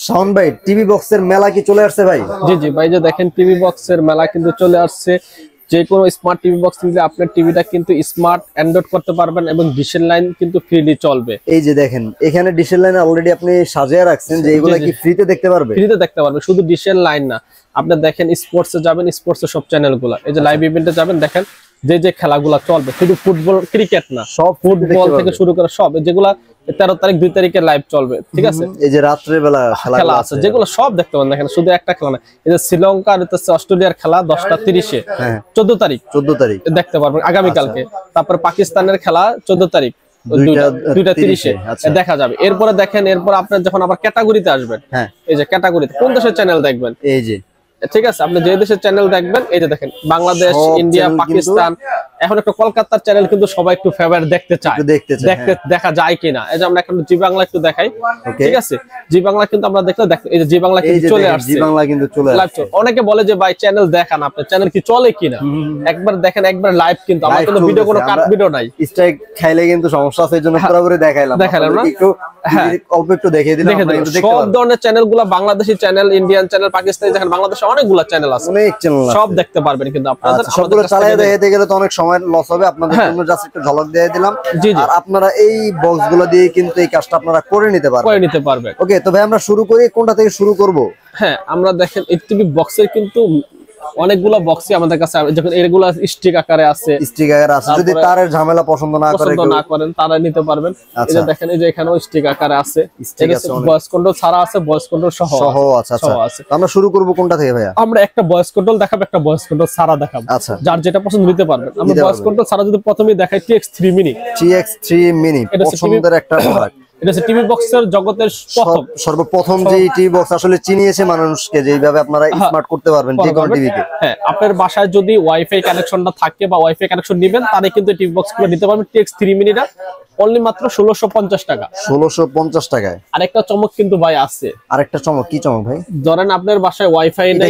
শাওন ভাই টিভি বক্সের মেলা কি চলে আসছে ভাই? জি জি ভাই, যে দেখেন টিভি বক্সের মেলা কিন্তু চলে আসছে। যে কোনো স্মার্ট টিভি বক্স নিলে আপনার টিভিটা কিন্তু স্মার্ট অ্যান্ড্রয়েড করতে পারবেন এবং ডিশের লাইন কিন্তু ফ্রিলি চলবে। এই যে দেখেন এখানে ডিশের লাইন অলরেডি আপনি সাজিয়ে রাখছেন, যে এগুলা কি ফ্রিতে দেখতে পারবে? ফ্রিতে দেখতে পারবে, শুধু ডিশের লাইন না। আপনি দেখেন স্পোর্টসে যাবেন, স্পোর্টসের সব চ্যানেলগুলো, এই যে লাইভ ইভেন্টে যাবেন, দেখেন যে খেলাগুলো চলবে, শুধু ফুটবল ক্রিকেট না, সব ফুটবল থেকে শুরু করে সব যেগুলা 13 তারিখ 2 তারিখে লাইভ চলবে, ঠিক আছে? এই যে রাত্রে বেলা খেলা আছে যেগুলো সব দেখতে পাবেন। দেখেন শুধু একটা খেলা না, এই যে শ্রীলঙ্কা আর অস্ট্রেলিয়ার খেলা 10টা 30-এ, 14 তারিখ দেখতে পারবেন আগামী কালকে। তারপর পাকিস্তানের খেলা 14 তারিখ 2টা 30-এ দেখা যাবে। এরপরে দেখেন, এরপর আপনার যখন আবার ক্যাটাগরিতে আসবেন, এই যে ক্যাটাগরিতে কোন দেশের চ্যানেল দেখবেন, এই যে ঠিক আছে, আপনি যে দেশের চ্যানেল দেখবেন, এই যে দেখেন বাংলাদেশ, ইন্ডিয়া, পাকিস্তান। এখন একটা কলকাতার চ্যানেল কিন্তু সবাই একটু ফেভারিট দেখতে চায়, দেখা যায় কিনা। এই যে আমরা এখন জি বাংলা একটু দেখাই, ঠিক আছে? জি বাংলা কিন্তু আমরা দেখলে এই যে জি বাংলা কিন্তু চলে আসছে, জি বাংলা কিন্তু চলে আসছে। অনেকে বলে যে ভাই চ্যানেল দেখান, আপনার চ্যানেল কি চলে কিনা, একবার দেখেন, একবার লাইভ। কিন্তু আমার কোনো ভিডিও, কোনো কাট ভিডিও নাই, স্ট্রাইক খাইলে কিন্তু সমস্যা আছে, এজন্য পুরোপুরি দেখাইলাম না, একটু অল্প একটু দেখিয়ে দিলাম। সব ধরনের চ্যানেলগুলো, Bangladeshi channel, Indian channel, Pakistani, দেখেন বাংলাদেশে অনেকগুলো চ্যানেল আছে, অনেক চ্যানেল সব দেখতে পারবেন। কিন্তু আপনারা সবগুলো চালিয়ে দেখাতে গেলে তো অনেক সময় লস হবে, আপনাদের জন্য জাস্ট একটু ঝলক দিয়ে দিলাম। আর আপনারা এই বক্সগুলো দিয়ে কিন্তু এই কাজটা আপনারা করে নিতে পারবেন। ওকে, তো ভাই আমরা শুরু করি, কোনটা থেকে শুরু করব? হ্যাঁ, আমরা দেখেন এই টিভি বক্সের কিন্তু অনেকগুলো বক্সই আমাদের কাছে, যখন এগুলা স্টিক আকারে আছে, যদি তারের ঝামেলা পছন্দ না করেন তারা নিতে পারবেন। এই যে দেখেন, এই যে এখানেও স্টিক আকারে আছে, ভয়েস কন্ট্রোল ছাড়া আছে, ভয়েস কন্ট্রোল সহ আছে। আমরা শুরু করব কোনটা থেকে ভাইয়া? আমরা একটা ভয়েস কন্ট্রোল দেখাবো, একটা ভয়েস কন্ট্রোল ছাড়া দেখাবো, যার যেটা পছন্দ নিতে পারবেন। আমরা ভয়েস কন্ট্রোল ছাড়া যদি প্রথমেই দেখাই TX3 mini, এটা পছন্দের একটা প্রোডাক্ট। এটা হচ্ছে টিভি বক্সের জগতের সর্বপ্রথম যে টিভি বক্স আসলে চিনিয়েছে মানুষকে, যেভাবে আপনারা স্মার্ট করতে পারবেন যে কোনো টিভিকে। হ্যাঁ, আপনার বাসায় যদি ওয়াইফাই কানেকশনটা থাকে বা ওয়াইফাই কানেকশন নেবেন, তাহলে কিন্তু টিভি বক্সগুলো নিতে পারবেন। TX3 মিনিটা অনলি মাত্র 1650 টাকা। 1650 টাকায়। আরেকটা চমক কিন্তু ভাই আছে। আরেকটা চমক? কি চমক ভাই? ধরেন আপনার বাসায় ওয়াইফাই নাই,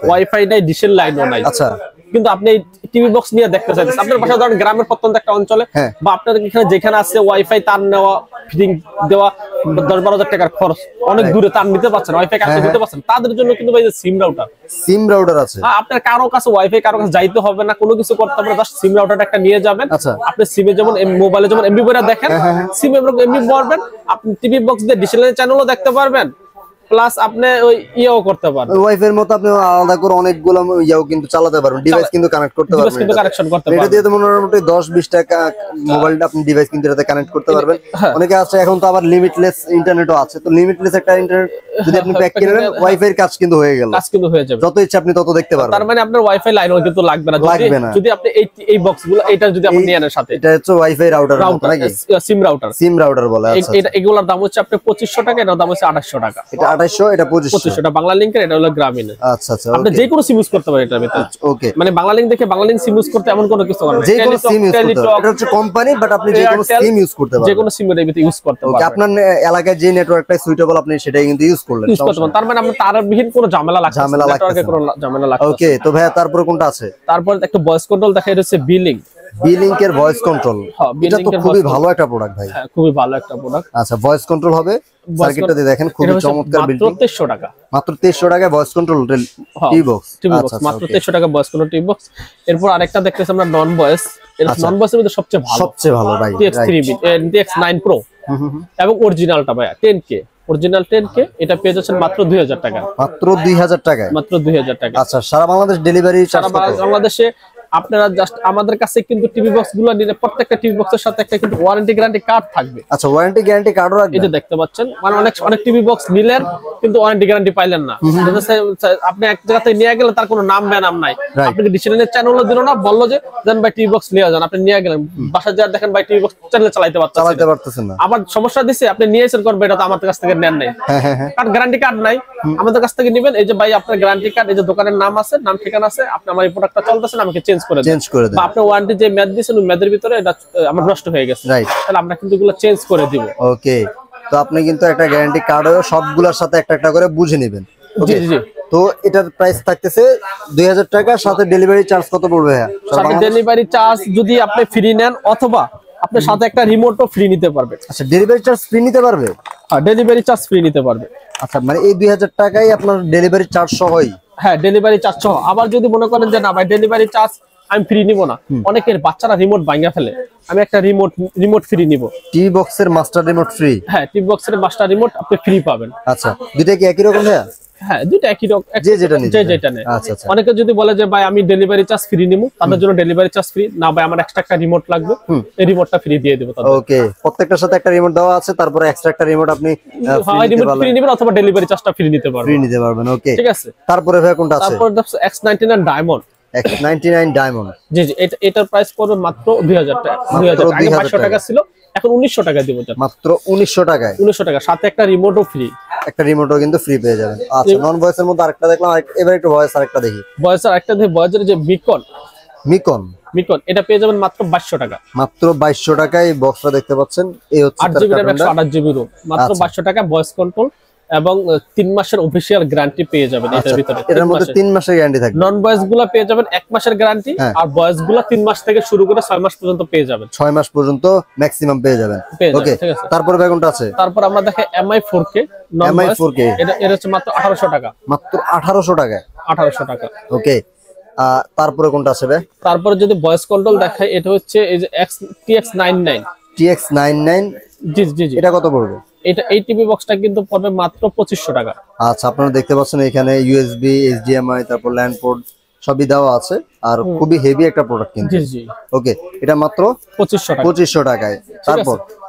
ওয়াইফাই নাই, ডিশের লাইনও নাই, আচ্ছা, কিন্তু আপনি টিভি বক্স নিয়ে দেখতে চাইছেন। আপনার বাসায় ধরেন গ্রামের প্রত্যন্ত একটা অঞ্চলে, বা আপনার এখানে যেখানে আছে ওয়াইফাই তার নেওয়া, ফিটিং দেওয়া 10-12 টাকার খরচ, অনেক দূরে তার নিতে পারছেন, ওয়াইফাই কানেক্ট করতে পারছেন, তাদের জন্য কিন্তু ভাই সিম রাউটার আছে। আপনার কারো কাছে ওয়াইফাই, কারো কাছে যাইতে হবে না, কোনো কিছু করতে হবে না, জাস্ট সিম রাউটারটা একটা নিয়ে যাবেন। আপনি সিমে যেমন মোবাইলে যেমন এমবি বইটা দেখেন, সিমে এমবি ভরবেন, আপনি টিভি বক্স দিয়ে ডিশের চ্যানেলও দেখতে পারবেন, প্লাস আপনি ওই ইও করতে পারবেন, ওয়াইফাই এর মতো আপনি আলাদা করে অনেকগুলো ইও কিন্তু চালাতে পারবেন, ডিভাইস কিন্তু কানেক্ট করতে পারবেন, কিন্তু কানেকশন করতে পারবেন। এটা দিয়ে তো মোটামুটি 10-20 টাকা মোবাইলটা আপনি ডিভাইস কিন্তু এটাতে কানেক্ট করতে পারবেন। অনেকে আছে এখন তো আবার লিমিটলেস ইন্টারনেটও আছে, তো লিমিটলেস একটা ইন্টারনেট যদি আপনি প্যাক কিনে নেন, ওয়াইফাই এর কাজ কিন্তু হয়ে গেল, যত ইচ্ছা আপনি তত দেখতে পারবেন। তার মানে আপনার ওয়াইফাই লাইনও কিন্তু লাগবে না যদি আপনি এই বক্সগুলো, এটা যদি আপনি নিয়ে নেন সাথে। এটা হচ্ছে ওয়াইফাই রাউটার নাকি সিম রাউটার বলে। আচ্ছা, এগুলোর দাম হচ্ছে আপনার 2500 টাকা, এটার দাম হচ্ছে 2800 টাকা। এটা 2800, এটা 2500। এটা বাংলা লিংকের, এটা হলো গ্রামীণ। আচ্ছা আচ্ছা, আপনি যে কোনো সিম ইউজ করতে পারেন এটার ভিতরে। ওকে, মানে বাংলা লিংক দেখে বাংলা লিংক সিম ইউজ করতে এমন কোনো কিছু না, যে কোনো সিম ইউজ করতে পারেন। এটা হচ্ছে কোম্পানি, বাট আপনি যে কোনো সিম ইউজ করতে পারেন, যে কোনো সিম এর ভিতরে ইউজ করতে পারেন। ওকে, আপনার এলাকায় যে নেটওয়ার্কটা সুইটেবল আপনি সেটাই কিন্তু ইউজ করলেন, তার মানে আপনার তারবিহীন কোনো ঝামেলা লাগছে না, নেটওয়ার্কে কোনো ঝামেলা লাগছে না। ওকে, তো ভাই তারপরে কোনটা আছে? তারপর একটা ভয়েস কন্ট্রোল দেখা যাচ্ছে, বিলিংক এর ভয়েস কন্ট্রোল। এটা তো খুবই ভালো একটা প্রোডাক্ট ভাই। হ্যাঁ, খুবই ভালো একটা প্রোডাক্ট। আচ্ছা, ভয়েস কন্ট্রোল হবে, সার্কিটটা দিয়ে দেখেন, খুবই চমৎকার বিল্ডিং। মাত্র 2300 টাকা, মাত্র 2300 টাকায় ভয়েস কন্ট্রোল টিভি বক্স। আচ্ছা, মাত্র 2300 টাকা ভয়েস কন্ট্রোল টিভি বক্স। এরপর আরেকটা দেখতেছি আমরা নন ভয়েস। এর নন ভয়েসের মধ্যে সবচেয়ে ভালো ভাই TX9 Pro এবং অরিজিনালটা ভাই 10K, অরিজিনাল 10K। এটা পেয়ে যাচ্ছেন মাত্র 2000 টাকা। মাত্র 2000 টাকায়? মাত্র 2000 টাকা। আচ্ছা, সারা বাংলাদেশ ডেলিভারি চার্জ? সারা বাংলাদেশে আপনারা জাস্ট আমাদের কাছে কিন্তু টিভি বক্স গুলো নিলে প্রত্যেকটা টিভি বক্সের সাথে একটা কিন্তু ওয়ারেন্টি গ্যারান্টি কার্ড থাকবে। আচ্ছা, ওয়ারেন্টি গ্যারান্টি কার্ডও রাখবেন? এই যে দেখতে পাচ্ছেন, মানে অনেক টিভি বক্স নিলেন কিন্তু ওয়ারেন্টি গ্যারান্টি পাইলেন না। আপনি এক জায়গা থেকে নিয়ে গেলেন, তার কোনো নাম বেনাম নাই, আপনাকে ডিসিশনের চ্যানেলও দিল না, বললো যে জান ভাই টিভি বক্স নিয়ে যান, আপনি নিয়ে গেলেন, বাসায় যা দেখেন ভাই টিভি বক্স চ্যানেল চালাতে পারতেছেন না। আবার সমস্যা দিছে, আপনি নিয়েছেন কোন ভাই, এটা তো আমাদের কাছ থেকে নেন নাই, কারণ গ্যারান্টি কার্ড নাই, আমাদের কাছ থেকে নেবেন। এই যে ভাই আপনার গ্যারান্টি কার্ড, এই যে দোকানের নাম আছে, নাম ঠিকানা আছে, আপনি আমার এই প্রোডাক্টটা চলতেছেন, আমাকে চেঞ্জ করে দেন। আপনার ওয়ারেন্টি যে মেয়াদ দিয়েছেন, ওই মেয়াদের ভিতরে এটা আমার নষ্ট হয়ে গেছে, তাহলে আমরা কিন্তু এগুলো চেঞ্জ করে দিব। ওকে, তো আপনি কিন্তু একটা গ্যারান্টি কার্ডও সবগুলোর সাথে একটা একটা করে বুঝে নেবেন। জি জি। তো এটার প্রাইস থাকতেছে 2000 টাকা, সাথে ডেলিভারি চার্জ কত পড়বে? সাথে ডেলিভারি চার্জ যদি আপনি ফ্রি নেন, অথবা আপনার সাথে একটা রিমোটও ফ্রি নিতে পারবে। আচ্ছা, ডেলিভারি চার্জ ফ্রি নিতে পারবে? হ্যাঁ, ডেলিভারি চার্জ ফ্রি নিতে পারবে। আচ্ছা মানে এই 2000 টাকায় আপনার ডেলিভারি চার্জ সহই? হ্যাঁ ডেলিভারি চার্জ সহ। আবার যদি মনে করেন যে না ভাই ডেলিভারি চার্জ আমি ফ্রি নিব না, অনেকের বাচ্চারা রিমোট ভাঙা ফেলে, আমি একটা রিমোট ফ্রি নিব। টিভি বক্সের মাস্টার রিমোট ফ্রি? হ্যাঁ টিভি বক্সের মাস্টার রিমোট আপনি ফ্রি পাবেন। আচ্ছা দুইটা কি একই রকম ভাইয়া? হ্যাঁ দুইটা একই রকম, যেটা নেয়। আচ্ছা আচ্ছা। অনেকে যদি বলে যে ভাই আমি ডেলিভারি চার্জ ফ্রি নিব, তাদের জন্য ডেলিভারি চার্জ ফ্রি না ভাই আমার এক্সট্রা একটা রিমোট লাগবে, এই রিমোটটা ফ্রি দিয়ে দেব তাদের। ওকে প্রত্যেকটার সাথে একটা রিমোট দেওয়া আছে, তারপরে এক্সট্রা একটা রিমোট আপনি ফ্রি নেবেন অথবা ডেলিভারি চার্জটা ফ্রি নিতে পারবেন। ওকে ঠিক আছে। তারপরে ভাই কোনটা আছে? তারপর X99 ডায়মন্ড। X99 ডায়মন্ড, জি জি এটার প্রাইস পড়বে মাত্র 2000 টাকা। 2000 আগে 500 টাকা ছিল, এখন 1900 টাকা দিব। মাত্র 1900 টাকায়? 1900 টাকা, সাথে একটা রিমোটও ফ্রি। একটা রিমোটও কিন্তু ফ্রি পেয়ে যাবেন। আচ্ছা নন ভয়েসের মধ্যে আরেকটা দেখলাম, এবার একটু ভয়েস আরেকটা দেখি। ভয়েস আরেকটা দেখি, ভয়েসের যে মিকন এটা পেয়ে যাবেন মাত্র 2200 টাকা। মাত্র 2200 টাকায় বক্সটা দেখতে পাচ্ছেন। এই হচ্ছে 8GB RAM 128GB ROM, মাত্র 2200 টাকা। ভয়েস কন্ট্রোল এবং 3 মাসের অফিশিয়াল গ্যারান্টি পেয়ে যাবেন এটার ভিতরে। এর মধ্যে 3 মাসের গ্যারান্টি থাকবে। নন ভয়েস গুলো পেয়ে যাবেন 1 মাসের গ্যারান্টি, আর ভয়েস গুলো 3 মাস থেকে শুরু করে 6 মাস পর্যন্ত পেয়ে যাবেন। 6 মাস পর্যন্ত ম্যাক্সিমাম পেয়ে যাবেন। ওকে তারপর ভাই কোনটা আছে? তারপর আমরা দেখে MI 4K এটা হচ্ছে মাত্র 1800 টাকা। মাত্র 1800 টাকায়? 1800 টাকা। ওকে তারপরে কোনটা আছে ভাই? তারপরে যদি ভয়েস কন্ট্রোল দেখাই, এটা হচ্ছে এই যে TX99। জি জি জি। এটা কত পড়বে? এই টিভি বক্সটা কিন্তু পড়বে মাত্র 2500 টাকা। আচ্ছা আপনারা দেখতে পাচ্ছেন এখানে USB, HDMI, তারপর ল্যান্ড পোর্ট সবই দেওয়া আছে, আর খুবই হেভি একটা প্রোডাক্ট কিন্তু। জি জি। ওকে এটা মাত্র 2500 টাকায়।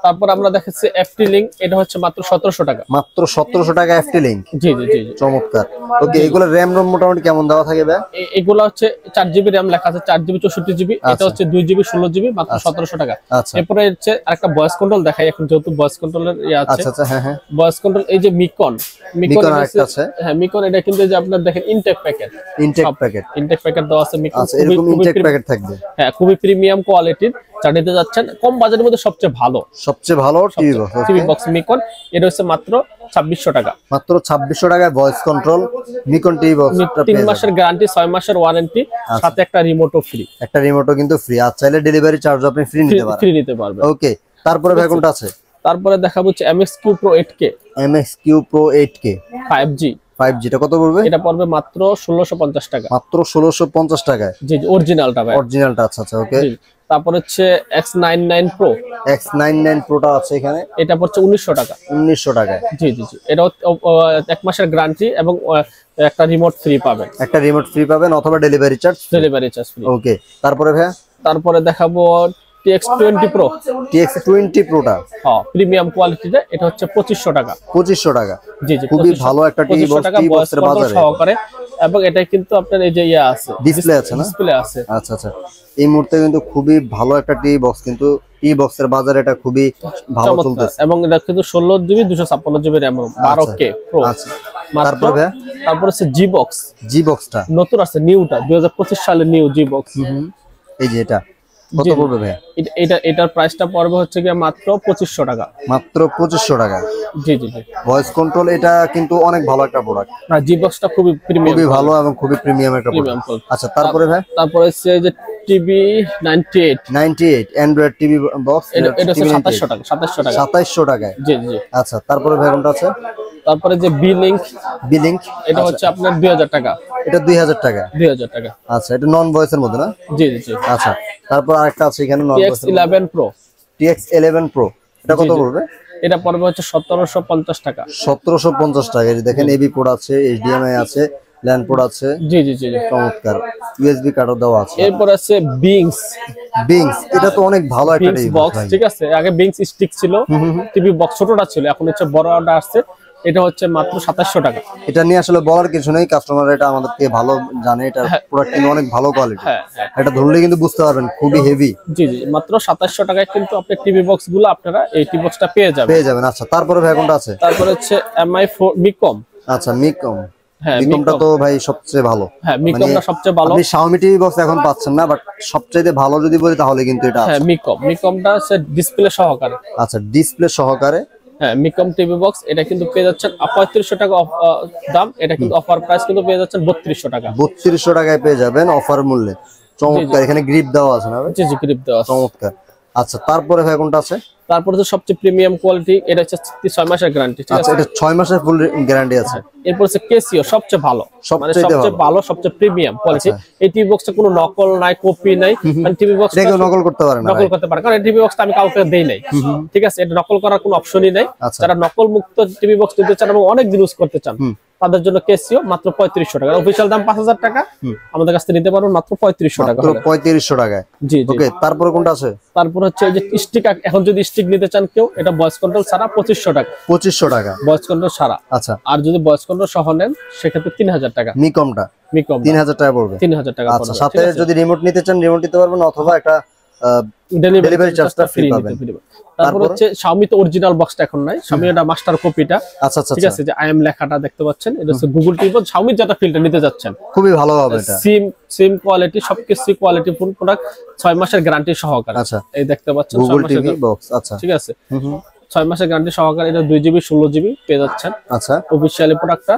তারপর আমরা দেখাচ্ছি FT Link, এটা হচ্ছে মাত্র 1700 টাকা। মাত্র 1700 টাকা FT Link? জি জি জি চমৎকার। ওকে এগুলা RAM ROM মোটামুটি কেমন দেওয়া থাকে ভাই? এগুলা হচ্ছে 4GB RAM লেখা আছে, 4GB 64GB, এটা হচ্ছে 2GB 16GB, মাত্র 1700 টাকা। এরপরে হচ্ছে আরেকটা ভয়েস কন্ট্রোল দেখাই, এখন যেহেতু ভয়েস কন্ট্রোলের আছে। আচ্ছা আচ্ছা হ্যাঁ হ্যাঁ ভয়েস কন্ট্রোল এই যে মিকন আছে। হ্যাঁ মিকন এটা কিন্তু যে আপনারা দেখেন ইনটেক প্যাকেট দেওয়া আছে। মিকন এরকম ইনটেক প্যাকেট থাকবে। হ্যাঁ খুবই প্রিমিয়াম কোয়ালিটির, যা নিতে যাচ্ছেন কম বাজেটের মধ্যে সবচেয়ে ভালো টিভি বক্স মিকন। এটা হচ্ছে মাত্র 2600 টাকা। মাত্র 2600 টাকায় ভয়েস কন্ট্রোল মিকন টিভি বক্স। 3 মাসের গ্যারান্টি, 6 মাসের ওয়ারেন্টি, সাথে একটা রিমোটও ফ্রি। একটা রিমোটও কিন্তু ফ্রি, আর চাইলে ডেলিভারি চার্জ আপনি ফ্রি নিতে পারবেন। ওকে তারপরে ভাই কোনটা আছে? তারপরে দেখাবো হচ্ছে MXQ Pro 8K। MXQ Pro 8K 5G এটা কত পড়বে? এটা পড়বে মাত্র 1650 টাকা। মাত্র 1650 টাকায়? জি জি অরিজিনালটা ভাই। অরিজিনালটা আচ্ছা আচ্ছা ওকে। তারপর হচ্ছে X99 Pro টা আছে এখানে, এটা পড়ছে 1900 টাকা। 1900 টাকায়? জি জি জি। এটা 1 মাসের গ্যারান্টি এবং একটা রিমোট ফ্রি পাবেন। অথবা ডেলিভারি চার্জ ফ্রি। ওকে তারপরে ভাই? তারপরে দেখাবো TX20 Pro টা। হ্যাঁ প্রিমিয়াম কোয়ালিটিটা, এটা হচ্ছে 2500 টাকা। 2500 টাকা? জি জি খুবই ভালো একটা টিভি বক্স বাজারে সহকারে, এবং এটা কিন্তু আপনার এই যে আছে ডিসপ্লে আছে না? ডিসপ্লে আছে। আচ্ছা আচ্ছা এই মুহূর্তে কিন্তু খুবই ভালো একটা টিভি বক্স, কিন্তু টিভি বক্সের বাজারে এটা খুবই ভালো চলতেছে। এবং এটা কিন্তু 16GB 256GB RAM 12K Pro। আচ্ছা তারপর হচ্ছে জি বক্সটা নতুন আছে, নিউটা 2025 সালের নিউ জি বক্স। এই যে এটা কত পড়বে ভাই? এটার প্রাইসটা পড়বে হচ্ছে কি মাত্র 2500 টাকা। মাত্র 2500 টাকা? জি জি জি। ভয়েস কন্ট্রোল এটা কিন্তু অনেক ভালো একটা প্রোডাক্ট। না জি বক্সটা খুবই ভালো এবং খুবই প্রিমিয়াম একটা প্রোডাক্ট। আচ্ছা তারপরে ভাই? তারপরে হচ্ছে যে টিভি 98 অ্যান্ড্রয়েড টিভি বক্স, এটা হচ্ছে 2700 টাকা। 2700 টাকায়? জি জি। আচ্ছা তারপরে ভাই কোনটা আছে? তারপরে যে বি লিংক এটা হচ্ছে আপনার 2000 টাকা। এটা 2000 টাকা? 2000 টাকা। আচ্ছা এটা নন ভয়েসের মধ্যে না? জি জি জি। আচ্ছা তারপর আরেকটা আছে এখানে নন ভয়েস, TX11 Pro এটা কত পড়বে? এটা পড়বে হচ্ছে 1750 টাকা। 1750 টাকা। এই দেখেন এবি পোর্ট আছে, HDMI আছে, ল্যান্ড পোর্ট আছে। জি জি জি চমৎকার। USB কার্ডও দেওয়া আছে। এরপর আছে বিংস এটা তো অনেক ভালো একটা টিভি বক্স। ঠিক আছে আগে বিংস স্টিক ছিল, টিভি বক্স ছোটটা ছিল, এখন হচ্ছে বড়টা আসছে। এটা হচ্ছে মাত্র 2700 টাকা। এটা নিয়ে আসলে বলার কিছু নেই, কাস্টমার এটা আমাদেরকে ভালো জানে, এটা প্রোডাক্ট কিন্তু অনেক ভালো কোয়ালিটি। এটা ধরলে কিন্তু বুঝতে পারবেন খুবই হেভি। জি জি মাত্র 2700 টাকায় কিন্তু আপনি টিভি বক্স গুলো আপনারা এই টিভি বক্সটা পেয়ে যাবেন। আচ্ছা তারপরে ভাই কোনটা আছে? তারপরে হচ্ছে MI4 মিকম। আচ্ছা মিকমটা তো ভাই সবচেয়ে ভালো। হ্যাঁ মিকমটা সবচেয়ে ভালো। আপনি Xiaomi টিভি বক্স এখন পাচ্ছেন না, বাট সবচেয়ে ভালো যদি বলি তাহলে কিন্তু এটা। হ্যাঁ মিকমটা হচ্ছে ডিসপ্লে সহকারে। আচ্ছা ডিসপ্লে সহকারে। হ্যাঁ মিকম টিভি বক্স এটা কিন্তু পেয়ে যাচ্ছেন 3500 টাকা দাম। এটা কিন্তু অফার প্রাইস কিন্তু পেয়ে যাচ্ছেন 3200 টাকা। 3200 টাকায় পেয়ে যাবেন অফার মূল্যে। চমৎকার। এখানে গ্রিপ দেওয়া আছে না? জি জি গ্রিপ দেওয়া আছে। চমৎকার। আচ্ছা, তারপরে ভাই কোনটা আছে? তারপরে তো সবচেয়ে প্রিমিয়াম কোয়ালিটি, এটা হচ্ছে 6 মাসের গ্যারান্টি। ঠিক আছে, এটা 6 মাসের ফুল গ্যারান্টি আছে। এরপর হচ্ছে কেসিও, সবচেয়ে ভালো, মানে সবচেয়ে ভালো, সবচেয়ে প্রিমিয়াম কোয়ালিটি। এই টিভি বক্সটা কোনো নকল নাই, কপি নাই, মানে টিভি বক্স এটা নকল করতে পারে না, নকল করতে পারে, কারণ এই টিভি বক্সটা আমি কাউকে দেই নাই। ঠিক আছে, এটা নকল করার কোনো অপশনই নাই। যারা নকল মুক্ত টিভি বক্স নিতে চান এবং অনেক দিন ইউজ করতে চান, তাদের জন্য কেসিও মাত্র 3500 টাকা। অফিশিয়াল দাম 5000 টাকা, আমাদের কাছ থেকে নিতে পারবেন মাত্র 3500 টাকা। মাত্র 3500 টাকায়। জি জি। ওকে, তারপরে কোনটা আছে? তারপর হচ্ছে এই যে স্টিক, এখন যদি স্টিক নিতে চান কেউ, এটা ভয়েস কন্ট্রোল ছাড়া 2500 টাকা। 2500 টাকা ভয়েস কন্ট্রোল ছাড়া। আচ্ছা, আর যদি ভয়েস কন্ট্রোল সহ নেন সেক্ষেত্রে 3000 টাকা। মিকমটা 3000 টাকা পড়বে। 3000 টাকা আচ্ছা, সাথে যদি রিমোট নিতে চান রিমোট নিতে পারবেন, অথবা একটা ডেলিভারি চার্জটা ফ্রি পাবেন। তারপর হচ্ছে Xiaomi তো অরিজিনাল বক্সটা এখন নাই, Xiaomi এটা মাস্টার কপিটা। আচ্ছা আচ্ছা, ঠিক আছে, যে আই এম লেখাটা দেখতে পাচ্ছেন, এটা হচ্ছে গুগল টিভি। Xiaomi যেটা ফিল্টার নিতে যাচ্ছেন খুবই ভালো হবে এটা। সিম কোয়ালিটি, সবকিছু কোয়ালিটি ফুল প্রোডাক্ট, 6 মাসের গ্যারান্টি সহকারে। আচ্ছা, এই দেখতে পাচ্ছেন গুগল টিভি বক্স। আচ্ছা, ঠিক আছে, 6 মাসের গ্যারান্টি সহকারে। এটা 2GB 16GB পেয়ে যাচ্ছেন। আচ্ছা, অফিশিয়ালি প্রোডাক্টটা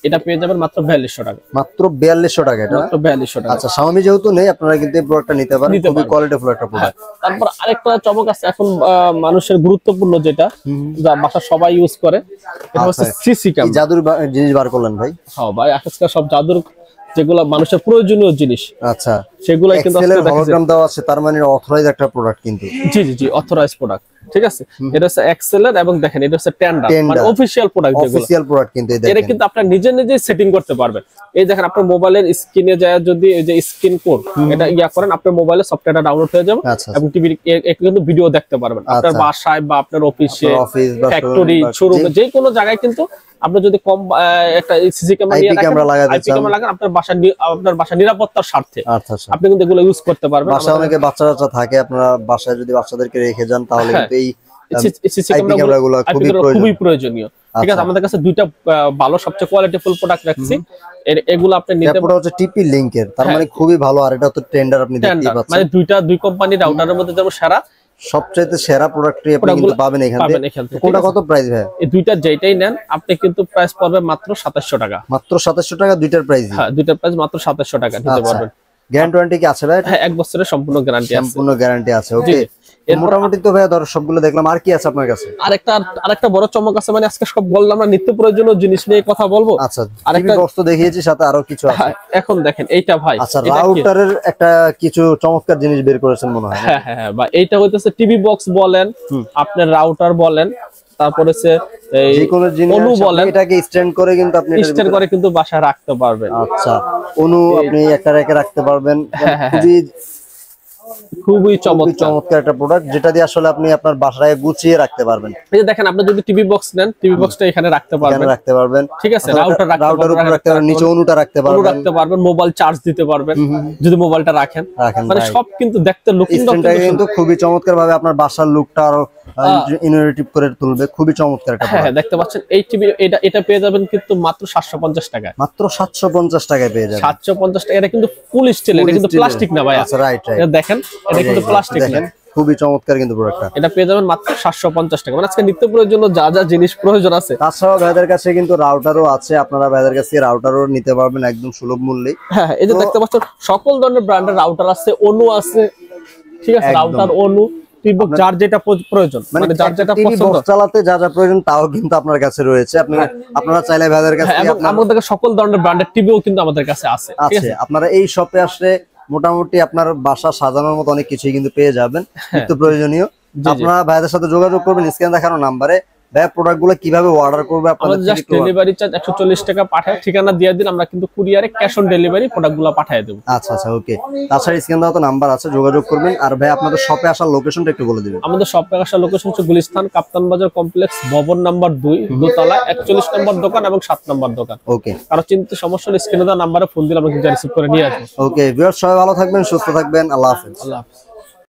এটা পেয়ে যাবেন মাত্র 4200 টাকা। মাত্র 4200 টাকা এটা, মাত্র 4200 টাকা। আচ্ছা, Xiaomi যেহেতু নেই, আপনারা কিন্তু এই প্রোডাক্টটা নিতে পারেন, খুবই কোয়ালিটিফুল একটা প্রোডাক্ট। তারপর আরেকটা চমক আছে এখন, মানুষের গুরুত্বপূর্ণ যেটা, যা বাসা সবাই ইউজ করে, এটা হচ্ছে সিসি ক্যামেরা। জাদুর জিনিস বার করলেন ভাই। হ্যাঁ ভাই, আজকাল সব জাদুর যেগুলো মানুষের প্রয়োজনীয় জিনিস, আচ্ছা, সেগুলাই কিন্তু হলোগ্রাম দেওয়া আছে, তার মানে অথরাইজ একটা প্রোডাক্ট কিন্তু। জি জি জি, অথরাইজ প্রোডাক্ট। ঠিক আছে, এটা হচ্ছে এক্সেলের, এবং দেখেন এটা হচ্ছে টেন্ডার, মানে অফিশিয়াল প্রোডাক্ট। অফিশিয়াল প্রোডাক্ট কিন্তু এটা কিন্তু আপনি নিজে নিজে সেটিং করতে পারবেন। এই দেখেন, আপনার মোবাইলের স্ক্রিনে যায় যদি এই যে স্ক্রিন কোড এটা করেন, আপনার মোবাইলে সফটওয়্যারটা ডাউনলোড হয়ে যাবে, এবং টিভি কিন্তু ভিডিও দেখতে পারবেন আপনার বাসায় বা আপনার অফিসে, ফ্যাক্টরি, শোরুমে, যে কোনো জায়গায়। কিন্তু আপনি যদি কম একটা সিসি ক্যামেরা লাগান, আপনার বাসা নিরাপত্তার স্বার্থে আপনি কিন্তু এগুলো ইউজ করতে পারবেন। বাসায় অনেকে বাচ্চা থাকে, আপনারা বাসায় যদি বাচ্চাদেরকে রেখে যান, তাহলে কিন্তু এই সিসি ক্যামেরাগুলো খুবই প্রয়োজনীয়। ঠিক আছে, আমাদের কাছে দুইটা ভালো সবচেয়ে কোয়ালিটিফুল প্রোডাক্ট রাখছি, এগুলো আপনি নিতে পারেন। হচ্ছে টিপি লিংকের, তার মানে খুবই ভালো। আর এটা তো টেন্ডার, আপনি দেখতেই পাচ্ছেন, মানে দুই কোম্পানির রাউটারের মধ্যে যেমন সবচেয়ে সেরা প্রোডাক্টই আপনি কিন্তু পাবেন এখান থেকে। কোনটা কত প্রাইস ভাই? এই দুইটা যেটাই নেন আপনি কিন্তু প্রাইস পড়বে মাত্র 2700 টাকা। মাত্র 2700 টাকা দুইটার প্রাইস? হ্যাঁ, দুইটার প্রাইস মাত্র 2700 টাকা নিতে পারবেন। গ্যারান্টি ওয়ারেন্টি কি আছে ভাই? হ্যাঁ, 1 বছরের সম্পূর্ণ গ্যারান্টি আছে। সম্পূর্ণ গ্যারান্টি আছে। ওকে, মোটামুটি তো ভাই ধর সবগুলো দেখলাম, আর কি আছে আপনার কাছে? আরেকটা বড় চমক আছে, মানে আজকে সব বললাম না, নিত্য প্রয়োজনীয় জিনিস নিয়ে কথা বলবো। আচ্ছা, আরেকটা বস্তু দেখিয়েছি, সাথে আরো কিছু আছে। এখন দেখেন এইটা ভাই, আচ্ছা, রাউটারের একটা কিছু চমৎকার জিনিস বের করেছেন মনে হয়। হ্যাঁ হ্যাঁ ভাই, এইটা হইতেছে টিভি বক্স বলেন, আপনার রাউটার বলেন, তারপরে যে কোনো জিনিস বলেন, এটাকে স্ট্যান্ড করে কিন্তু আপনি স্ট্যান্ড করে কিন্তু বাসায় রাখতে পারবেন। আচ্ছা, আপনি একটা রেখে রাখতে পারবেন। খুবই চমৎকার একটা প্রোডাক্ট, যেটা দিয়ে আসলে আপনি আপনার বাসায় গুছিয়ে রাখতে পারবেন। এই যে দেখেন, আপনি যদি টিভি বক্স নেন, টিভি বক্সটা এখানে রাখতে পারবেন। ঠিক আছে, রাউটার উপরে রাখতে পারবেন, নিচে অনুটা রাখতে পারবেন, মোবাইল চার্জ দিতে পারবেন যদি মোবাইলটা রাখেন। মানে সব কিন্তু দেখতে লুকিংটা কিন্তু খুবই চমৎকার ভাবে আপনার বাসার লুকটা আরো ইনোভেটিভ করে তুলবে। খুবই চমৎকার একটা প্রোডাক্ট। হ্যাঁ, দেখতে পাচ্ছেন এই টিভি, এটা পেয়ে যাবেন কিন্তু মাত্র 750 টাকায়। মাত্র 750 টাকায় পেয়ে যাবেন। 750 টাকা। এটা কিন্তু ফুল স্টিল, এটা কিন্তু প্লাস্টিক না ভাই। আচ্ছা, রাইট। এটা দেখেন, এটা কিন্তু প্লাস্টিক না। খুবই চমৎকার কিন্তু প্রোডাক্টটা। এটা পেয়ে যাবেন মাত্র 750 টাকা। মানে আজকে নিত্য প্রয়োজনীয় যা জিনিস প্রয়োজন আছে। তাছাড়াও ভাইদের কাছে কিন্তু রাউটারও আছে, আপনারা ভাইদের কাছে রাউটারও নিতে পারবেন একদম সুলভ মূল্যে। হ্যাঁ, এই যে দেখতে পাচ্ছেন সকল ধরনের ব্র্যান্ডের রাউটার আছে, অনু আছে। ঠিক আছে, রাউটার, অনু, টিভিবক্স, যার যেটা প্রয়োজন, মানে যার যেটা পছন্দ, চালাতে যা প্রয়োজন তাও কিন্তু আপনার কাছে রয়েছে। আপনারা চাইলে ভাইদের কাছে, এবং আমাদের কাছে সকল ধরনের ব্র্যান্ডের টিভিও কিন্তু আমাদের কাছে আছে। ঠিক আছে, আপনারা এই শপে আসলে মোটামুটি আপনার বাসা সাজানোর মতো অনেক কিছুই কিন্তু পেয়ে যাবেন নিত্য প্রয়োজনীয়। আপনারা ভাইদের সাথে যোগাযোগ করবেন স্ক্রিনে দেখানো নাম্বারে। ভাই, প্রোডাক্টগুলো কিভাবে অর্ডার করবে? আপনাদের জাস্ট ডেলিভারি চার্জ 140 টাকা পাঠায়, ঠিকানা দিয়ে দিন, আমরা কিন্তু কুরিয়ারে ক্যাশ অন ডেলিভারি প্রোডাক্টগুলো পাঠিয়ে দেব। আচ্ছা আচ্ছা, ওকে। তাছাড়া স্ক্রিনে দেওয়া তো নাম্বার আছে, যোগাযোগ করবেন। আর ভাই, আপনাদের শপে আসার লোকেশনটা একটু বলে দিবেন। আমাদের শপে আসার লোকেশন হচ্ছে গুলিস্তান কাপ্তান বাজার কমপ্লেক্স, ভবন নাম্বার 2, দোতলা, 41 নম্বর দোকান এবং 7 নম্বর দোকান। ওকে, কারো চিন্তা সমস্যা হলে স্ক্রিনে দেওয়া নাম্বারে ফোন দিলে আমরা কিন্তু রিসিভ করে নিয়ে আসবো। ওকে ভিউয়ার্স, সবাই ভালো থাকবেন, সুস্থ থাকবেন। আল্লাহ হাফেজ। আল্লাহ হাফেজ।